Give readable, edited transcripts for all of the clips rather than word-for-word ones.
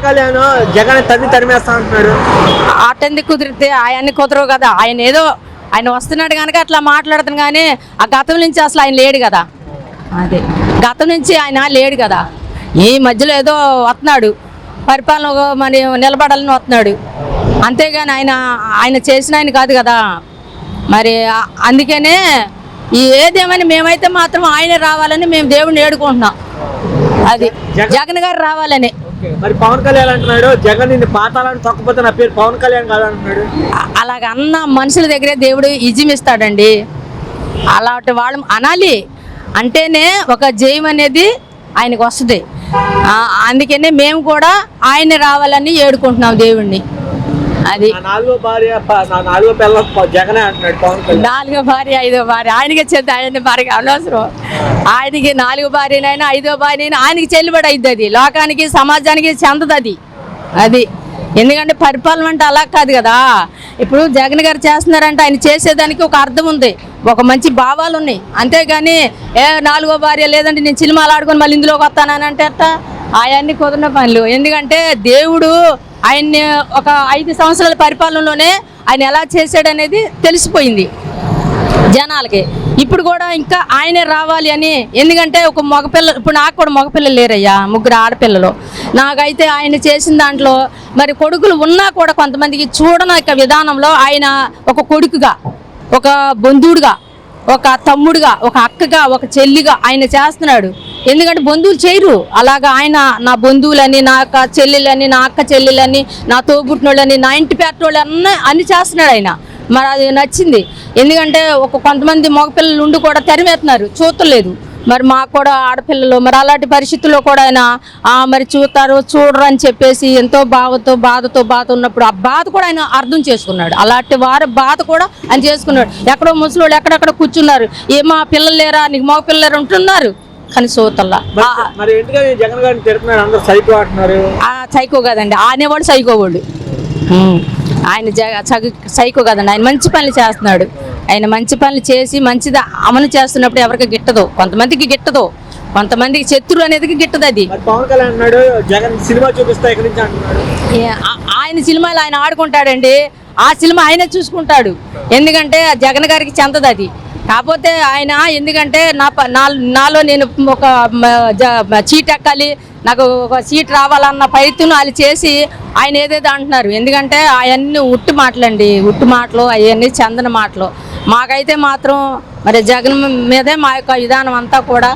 కళ్యాణ్ జగన్ తరిమేస్తా అంటున్నాడు. అటెందుకు కుదిరితే ఆయన్ని కుదరవు కదా. ఆయన వస్తున్నాడు కనుక అట్లా మాట్లాడుతున్నాను, కానీ ఆ గతం నుంచి అసలు ఆయన లేడు కదా. అదే గతం నుంచి ఆయన లేడు కదా. ఈ మధ్యలో ఏదో వస్తున్నాడు, పరిపాలన మరి నిలబడాలని వస్తున్నాడు, అంతేగాని ఆయన చేసిన ఆయన కాదు కదా. మరి అందుకనే ఏదేమని మేమైతే మాత్రం ఆయనే రావాలని మేము దేవుడిని ఏడుకుంటున్నాం. అది జగన్ గారు రావాలని. మరి పవన్ కళ్యాణ్ అంటున్నాడు జగన్ నిన్ను పాతాలని తొక్కపోతే నా పేరు పవన్ కళ్యాణ్ కాదంటున్నాడు. అలాగ అన్న మనుషుల దగ్గరే దేవుడు ఇజిమిస్తాడండి. అలాంటి వాళ్ళు అనాలి అంటేనే ఒక జయం అనేది ఆయనకు వస్తుంది. అందుకనే మేము కూడా ఆయన రావాలని ఏడుకుంటున్నాం దేవుణ్ణి. అది నాలుగో భార్య జగనే అంటున్నాడు పవన్ కళ్యాణ్. నాలుగో భార్య ఐదో భార్య ఆయనకి చెంది ఆయన భార్య అనవసరం. ఆయనకి నాలుగో భార్యనైనా ఐదో భార్యనైనా ఆయనకి చెల్లుబడి అయింది. అది లోకానికి సమాజానికి చెందదు. అది ఎందుకంటే పరిపాలన అంటే అలా కాదు కదా. ఇప్పుడు జగన్ గారు చేస్తున్నారంటే ఆయన చేసేదానికి ఒక అర్థం ఉంది, ఒక మంచి భావాలు ఉన్నాయి. అంతేగాని నాలుగో భార్య లేదంటే నేను సినిమాలు ఆడుకొని మళ్ళీ ఇందులోకి వస్తానని అంటే అట్ట అవన్నీ కుదిరిన పనులు. ఎందుకంటే దేవుడు ఆయన్ని ఒక 5 సంవత్సరాల పరిపాలనలోనే ఆయన ఎలా చేశాడనేది తెలిసిపోయింది జనాలకి. ఇప్పుడు కూడా ఇంకా ఆయనే రావాలి అని. ఎందుకంటే ఒక మగపిల్ల, ఇప్పుడు నాకు కూడా మగపిల్లలు లేరయ్యా, 3 ఆడపిల్లలు. నాకైతే ఆయన చేసిన దాంట్లో మరి కొడుకులు ఉన్నా కూడా కొంతమందికి చూడనక్క విధానంలో ఆయన ఒక కొడుకుగా, ఒక బంధువుడుగా, ఒక తమ్ముడుగా, ఒక అక్కగా, ఒక చెల్లిగా ఆయన చేస్తున్నాడు. ఎందుకంటే బంధువులు చేయరు అలాగా. ఆయన నా బంధువులని, నా అక్క చెల్లెలని, నా అక్క చెల్లెలని, నా తోబుట్టినోళ్ళని, నా ఇంటి పేటోళ్ళు అన్ని చేస్తున్నాడు ఆయన. మరి అది నచ్చింది. ఎందుకంటే కొంతమంది మగపిల్లలు ఉండి కూడా తరిమేస్తున్నారు, చూడలేదు. మరి మాకు కూడా ఆడపిల్లలు మరి అలాంటి పరిస్థితుల్లో కూడా ఆయన మరి చూడరు అని చెప్పేసి ఎంతో బాధ ఉన్నప్పుడు ఆ బాధ కూడా ఆయన అర్థం చేసుకున్నాడు. అలాంటి వారి బాధ కూడా ఆయన చేసుకున్నాడు. ఎక్కడో ముసలోళ్ళు ఎక్కడెక్కడ కూర్చున్నారు, మా పిల్లలు లేరా, నీకు మగ పిల్లలు లేరా ఉంటున్నారు, కానీ సోతల్లా సైకో కదండి. అనేవాడు సైకోవాడు. ఆయన సైకో కదండి. ఆయన మంచి పనులు చేస్తున్నాడు. ఆయన మంచి పనులు చేసి మంచిది అమలు చేస్తున్నప్పుడు ఎవరికి గిట్టదు, కొంతమందికి గిట్టదు, కొంతమందికి శత్రువు అనేది గిట్టదు. అది ఆయన సినిమాలు ఆయన ఆడుకుంటాడండి. ఆ సినిమా ఆయన చూసుకుంటాడు. ఎందుకంటే జగన్ గారికి చెందదు అది. కాకపోతే ఆయన ఎందుకంటే నాలో నేను ఒక చీట్ ఎక్కాలి, నాకు ఒక సీట్ రావాలన్న ప్రయత్నం వాళ్ళు చేసి ఆయన ఏదేదో అంటున్నారు. ఎందుకంటే అవన్నీ ఉట్టి మాటలండి, ఉట్టి మాటలు అవన్నీ చందన మాటలు. మాకైతే మాత్రం మరి జగన్ మీదే మా యొక్క విధానం అంతా కూడా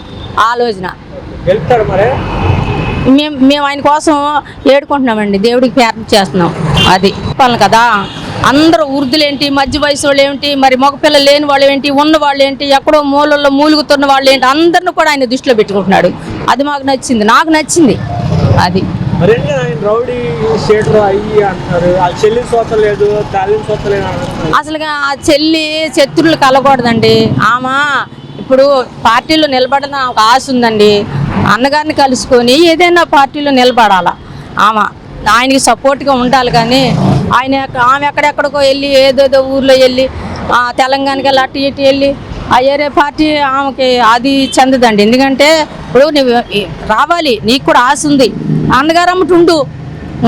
ఆలోచన. మేము ఆయన కోసం ఏడుకుంటున్నామండి, దేవుడికి ప్రార్థన చేస్తున్నాం. అది చెప్పాలి కదా. అందరూ వృద్ధులేంటి, మధ్య వయసు వాళ్ళు ఏంటి, మరి మగపిల్లలు లేని వాళ్ళు ఏంటి, ఉన్న వాళ్ళు ఏంటి, ఎక్కడో మూలల్లో మూలుగుతున్న వాళ్ళు ఏంటి, అందరిని కూడా ఆయన దృష్టిలో పెట్టుకుంటున్నాడు. అది మాకు నచ్చింది, నాకు నచ్చింది. అది అసలుగా ఆ చెల్లి శత్రువులు కలగకూడదండి. ఆమె ఇప్పుడు పార్టీలో నిలబడన ఒక ఆశ ఉందండి. అన్నగారిని కలుసుకొని ఏదైనా పార్టీలో నిలబడాలా, ఆయనకి సపోర్ట్గా ఉండాలి. కానీ ఆమె ఎక్కడెక్కడికో వెళ్ళి ఏదేదో ఊర్లో వెళ్ళి తెలంగాణకి వెళ్ళి అటు ఇటు వెళ్ళి ఏరే పార్టీ ఆమెకి అది చెందదండి. ఎందుకంటే ఇప్పుడు నువ్వు రావాలి, నీకు కూడా ఆశ ఉంది, అన్నగారు అమ్మటి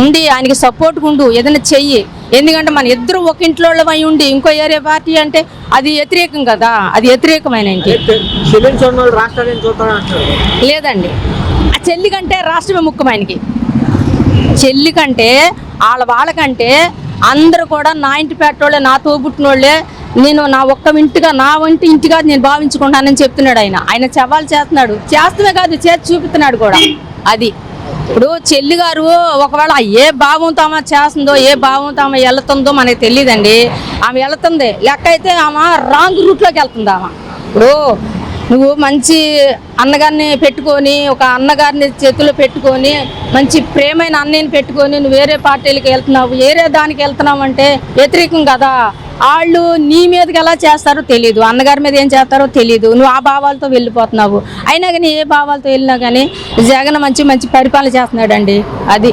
ఉండి ఆయనకి సపోర్ట్గా ఉండు, ఏదైనా చెయ్యి. ఎందుకంటే మన ఇద్దరు ఒక ఇంట్లో అయి ఉండి ఇంకో ఏరే పార్టీ అంటే అది వ్యతిరేకం కదా. అది వ్యతిరేకమైన లేదండి. ఆ చెల్లి కంటే రాష్ట్రమే ముఖ్యం ఆయనకి. చెల్లి కంటే వాళ్ళకంటే అందరూ కూడా నా ఇంటి పెట్టోళ్ళే, నా తోబుట్టినోళ్ళే, నేను నా ఒక్క ఇంటిగా నేను భావించుకుంటానని చెప్తున్నాడు ఆయన సవాల్ చేస్తున్నాడు. చేస్తమే కాదు, చేసి చూపిస్తున్నాడు కూడా. అది ఇప్పుడు చెల్లి గారు ఒకవేళ ఏ భావంతో ఆమె చేస్తుందో, ఏ భావంతో ఆమె వెళ్తుందో మనకి తెలియదండి. ఆమె వెళ్తుంది లెక్క అయితే ఆమె రాంగ్ రూట్లోకి వెళ్తుంది. ఇప్పుడు నువ్వు మంచి అన్నగారిని పెట్టుకొని, ఒక అన్నగారిని చేతిలో పెట్టుకొని, మంచి ప్రేమైన అన్నయ్యని పెట్టుకొని నువ్వు వేరే పార్టీలకు వెళ్తున్నావు, వేరే దానికి వెళ్తున్నావు అంటే వ్యతిరేకం కదా. వాళ్ళు నీ మీదకి ఎలా చేస్తారో తెలియదు, అన్నగారి మీద ఏం చేస్తారో తెలియదు. నువ్వు ఆ భావాలతో వెళ్ళిపోతున్నావు. అయినా కానీ ఏ భావాలతో వెళ్ళినా కానీ జగన్ మంచి పరిపాలన చేస్తున్నాడండి. అది